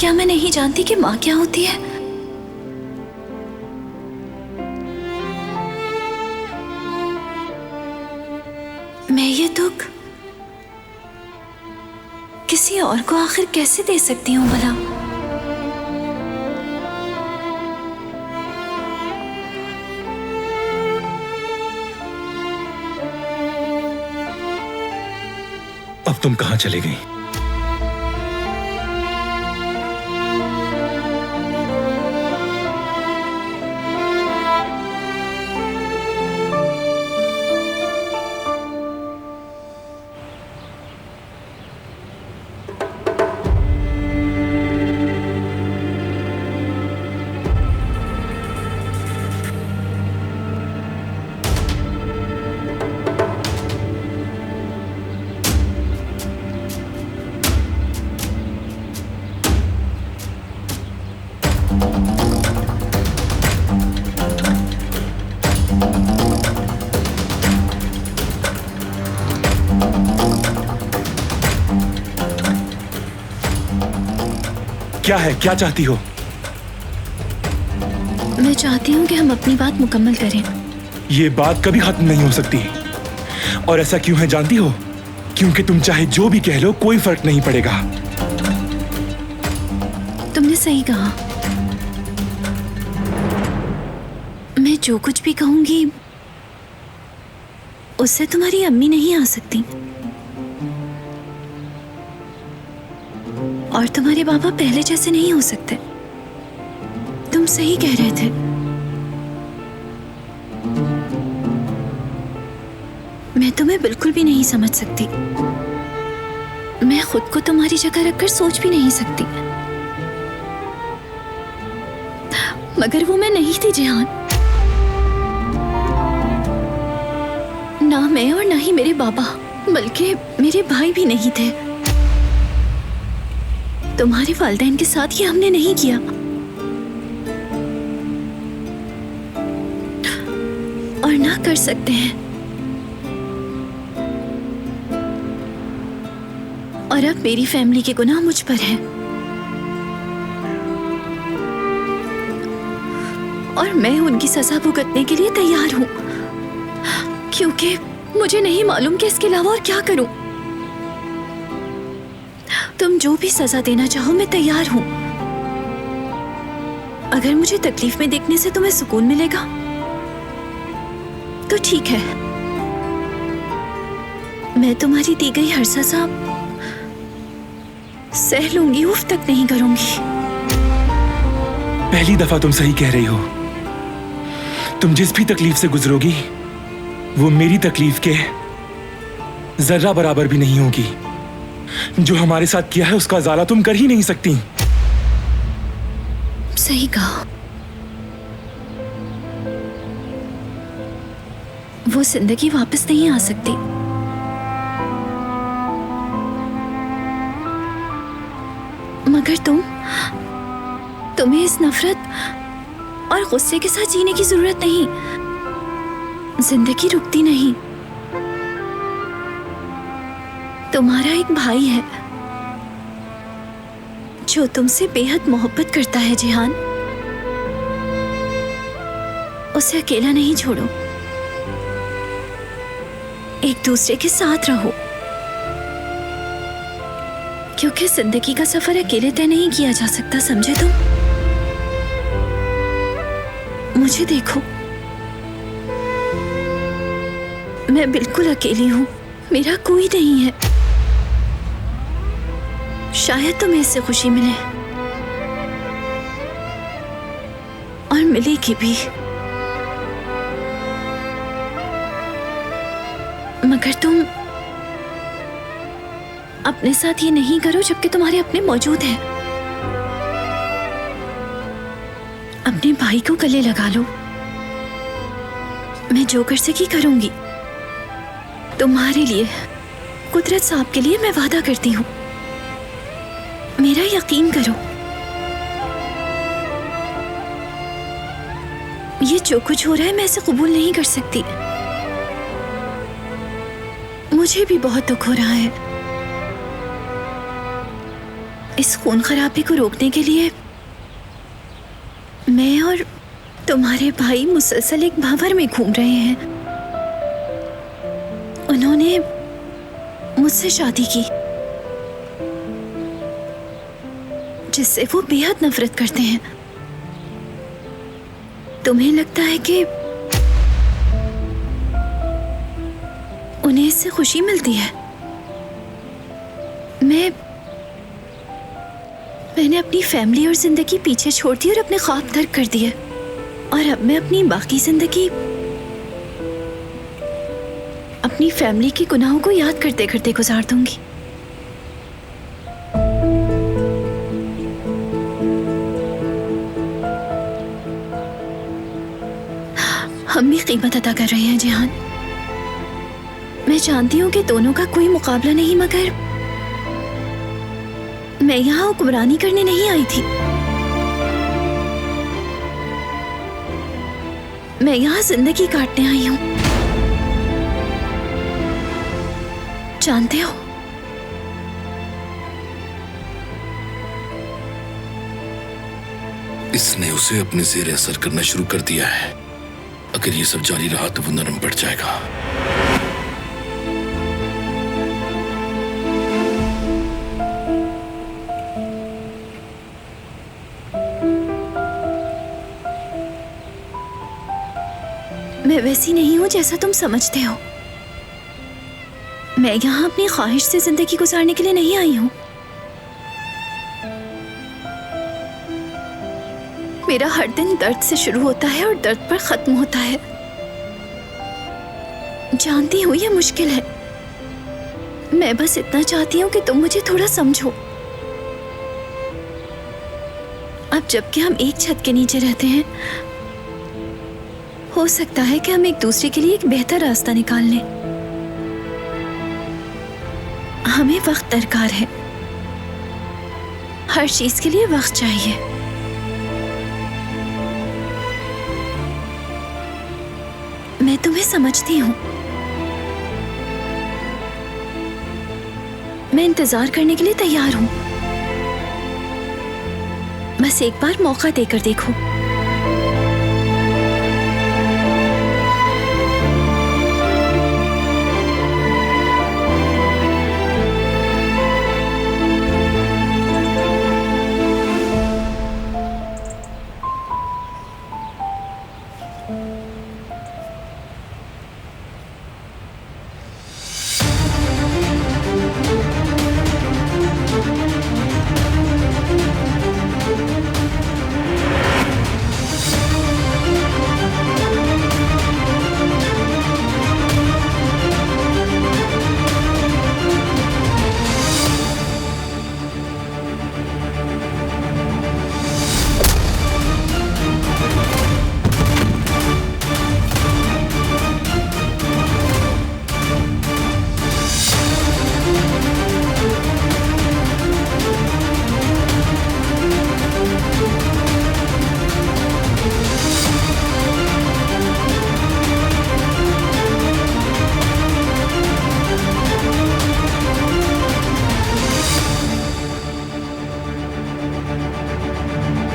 क्या मैं नहीं जानती कि माँ क्या होती है? मैं ये दुख किसी और को आखिर कैसे दे सकती हूँ भला? अब तुम कहाँ चली गई? क्या है, क्या चाहती हो? मैं चाहती हूँ कि हम अपनी बात मुकम्मल करें। ये बात कभी खत्म नहीं हो सकती। और ऐसा क्यों है जानती हो? क्योंकि तुम चाहे जो भी कह लो कोई फर्क नहीं पड़ेगा। तुमने सही कहा। मैं जो कुछ भी कहूंगी उससे तुम्हारी अम्मी नहीं आ सकती और तुम्हारे पापा पहले जैसे नहीं हो सकते। तुम सही कह रहे थे। मैं तुम्हें बिल्कुल भी नहीं समझ सकती। मैं खुद को तुम्हारी जगह रखकर सोच भी नहीं सकती। मगर वो मैं नहीं थी जिहान। ना मैं और ना ही मेरे बाबा, बल्कि मेरे भाई भी नहीं थे। तुम्हारे वालिदैन के साथ ये हमने नहीं किया। और ना कर सकते हैं। और अब मेरी फैमिली के गुनाह मुझ पर है। और मैं उनकी सजा भुगतने के लिए तैयार हूं, क्योंकि मुझे नहीं मालूम कि इसके अलावा और क्या करूं। तुम जो भी सजा देना चाहो मैं तैयार हूं। अगर मुझे तकलीफ में देखने से तुम्हें सुकून मिलेगा तो ठीक है। मैं तुम्हारी दी गई हर सजा सह लूंगी, उफ तक नहीं करूंगी। पहली दफा तुम सही कह रही हो। तुम जिस भी तकलीफ से गुजरोगी वो मेरी तकलीफ के जर्रा बराबर भी नहीं होगी। जो हमारे साथ किया है उसका ज़ाला तुम कर ही नहीं सकती। सही कहा। वो जिंदगी वापस नहीं आ सकती। मगर तुम्हें इस नफरत और गुस्से के साथ जीने की जरूरत नहीं। जिंदगी रुकती नहीं। तुम्हारा एक भाई है जो तुमसे बेहद मोहब्बत करता है जिहान। उसे अकेला नहीं छोड़ो। एक दूसरे के साथ रहो, क्योंकि जिंदगी का सफर अकेले तय नहीं किया जा सकता, समझे तुम? मुझे देखो, मैं बिल्कुल अकेली हूं। मेरा कोई नहीं है। शायद तुम्हें इससे खुशी मिले और मिलेगी भी। मगर तुम अपने साथ ये नहीं करो जबकि तुम्हारे अपने मौजूद हैं। अपने भाई को गले लगा लो। मैं जो कर सकी करूंगी तुम्हारे लिए, कुदरत साहब के लिए। मैं वादा करती हूं, मेरा यकीन करो। ये जो कुछ हो रहा है मैं इसे कबूल नहीं कर सकती। मुझे भी बहुत दुख हो रहा है, इस खून खराबे को रोकने के लिए मैं और तुम्हारे भाई मुसलसल एक भावर में घूम रहे हैं। उन्होंने मुझसे शादी की जिससे वो बेहद नफरत करते हैं। तुम्हें लगता है कि उन्हें इससे खुशी मिलती है? मैंने अपनी फैमिली और जिंदगी पीछे छोड़ दी और अपने ख्वाब तर्क कर दिए, और अब मैं अपनी बाकी जिंदगी अपनी फैमिली के गुनाहों को याद करते करते गुजार दूंगी। हम भी कीमत अदा कर रहे हैं जिहान। मैं जानती हूँ कि दोनों का कोई मुकाबला नहीं, मगर मैं यहाँ हुक्मरानी करने नहीं आई थी। मैं यहाँ जिंदगी काटने आई हूँ। जानते हो, इसने उसे अपने ज़ेर असर करना शुरू कर दिया है। अगर ये सब जारी रहा तो वो नरम पड़ जाएगा। मैं वैसी नहीं हूं जैसा तुम समझते हो। मैं यहाँ अपनी ख्वाहिश से जिंदगी गुजारने के लिए नहीं आई हूं। मेरा हर दिन दर्द से शुरू होता है और दर्द पर खत्म होता है। जानती हूँ ये मुश्किल है। मैं बस इतना चाहती हूँ कि तुम मुझे थोड़ा समझो। अब जबकि हम एक छत के नीचे रहते हैं, हो सकता है कि हम एक दूसरे के लिए एक बेहतर रास्ता निकाल लें। हमें वक्त दरकार है। हर चीज के लिए वक्त चाहिए। मैं तुम्हें समझती हूँ। मैं इंतजार करने के लिए तैयार हूँ। बस एक बार मौका देकर देखो।